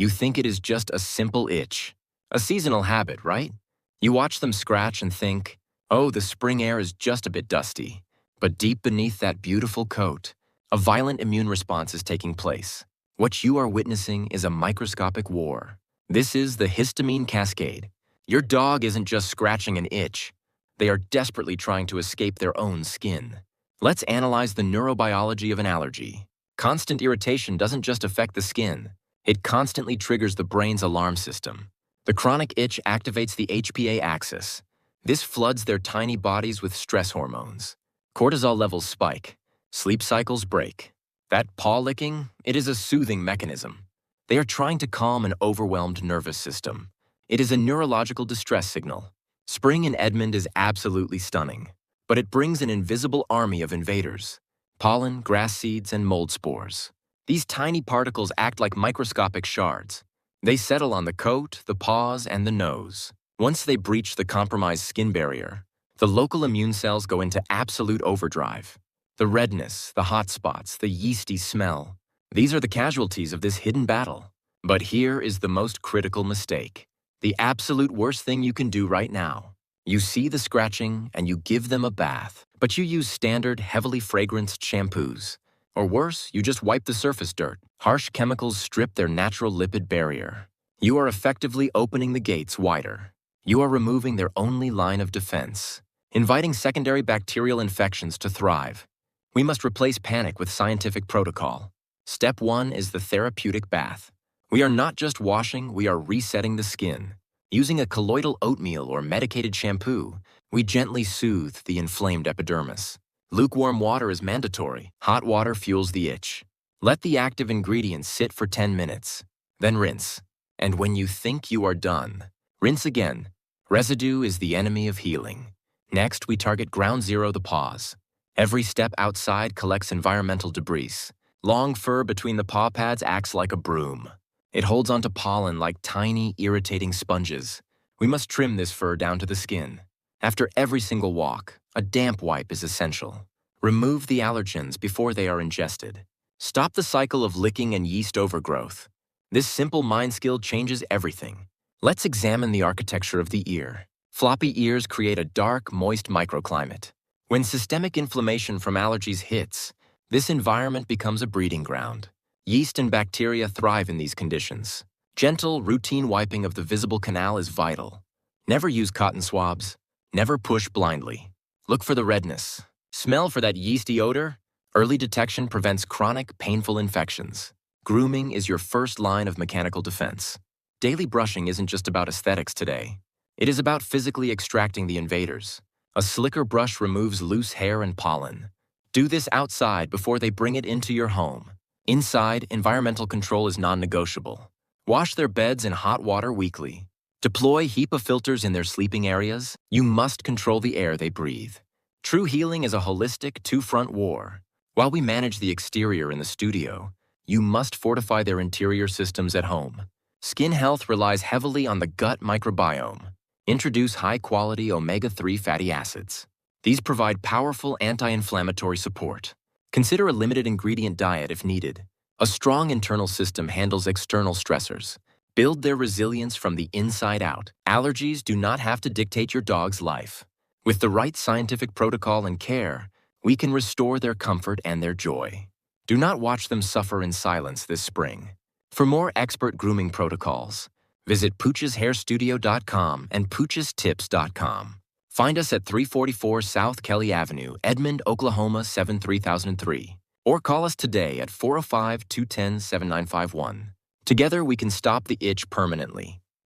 You think it is just a simple itch, a seasonal habit, right? You watch them scratch and think, oh, the spring air is just a bit dusty. But deep beneath that beautiful coat, a violent immune response is taking place. What you are witnessing is a microscopic war. This is the histamine cascade. Your dog isn't just scratching an itch. They are desperately trying to escape their own skin. Let's analyze the neurobiology of an allergy. Constant irritation doesn't just affect the skin. It constantly triggers the brain's alarm system. The chronic itch activates the HPA axis. This floods their tiny bodies with stress hormones. Cortisol levels spike. Sleep cycles break. That paw licking, it is a soothing mechanism. They are trying to calm an overwhelmed nervous system. It is a neurological distress signal. Spring in Edmond is absolutely stunning, but it brings an invisible army of invaders. Pollen, grass seeds, and mold spores. These tiny particles act like microscopic shards. They settle on the coat, the paws, and the nose. Once they breach the compromised skin barrier, the local immune cells go into absolute overdrive. The redness, the hot spots, the yeasty smell. These are the casualties of this hidden battle. But here is the most critical mistake. The absolute worst thing you can do right now. You see the scratching and you give them a bath, but you use standard, heavily fragranced shampoos. Or worse, you just wipe the surface dirt. Harsh chemicals strip their natural lipid barrier. You are effectively opening the gates wider. You are removing their only line of defense, inviting secondary bacterial infections to thrive. We must replace panic with scientific protocol. Step 1 is the therapeutic bath. We are not just washing, we are resetting the skin. Using a colloidal oatmeal or medicated shampoo, we gently soothe the inflamed epidermis. Lukewarm water is mandatory. Hot water fuels the itch. Let the active ingredients sit for 10 minutes. Then rinse. And when you think you are done, rinse again. Residue is the enemy of healing. Next, we target ground zero, the paws. Every step outside collects environmental debris. Long fur between the paw pads acts like a broom. It holds onto pollen like tiny, irritating sponges. We must trim this fur down to the skin. After every single walk, a damp wipe is essential. Remove the allergens before they are ingested. Stop the cycle of licking and yeast overgrowth. This simple mind skill changes everything. Let's examine the architecture of the ear. Floppy ears create a dark, moist microclimate. When systemic inflammation from allergies hits, this environment becomes a breeding ground. Yeast and bacteria thrive in these conditions. Gentle, routine wiping of the visible canal is vital. Never use cotton swabs. Never push blindly. Look for the redness. Smell for that yeasty odor. Early detection prevents chronic, painful infections. Grooming is your first line of mechanical defense. Daily brushing isn't just about aesthetics today. It is about physically extracting the invaders. A slicker brush removes loose hair and pollen. Do this outside before they bring it into your home. Inside, environmental control is non-negotiable. Wash their beds in hot water weekly. Deploy HEPA filters in their sleeping areas. You must control the air they breathe. True healing is a holistic two-front war. While we manage the exterior in the studio, you must fortify their interior systems at home. Skin health relies heavily on the gut microbiome. Introduce high-quality omega-3 fatty acids. These provide powerful anti-inflammatory support. Consider a limited ingredient diet if needed. A strong internal system handles external stressors. Build their resilience from the inside out. Allergies do not have to dictate your dog's life. With the right scientific protocol and care, we can restore their comfort and their joy. Do not watch them suffer in silence this spring. For more expert grooming protocols, visit Poocheshairstudio.com and Poochestips.com. Find us at 344 South Kelly Avenue, Edmond, Oklahoma 73003. Or call us today at 405-210-7951. Together we can stop the itch permanently.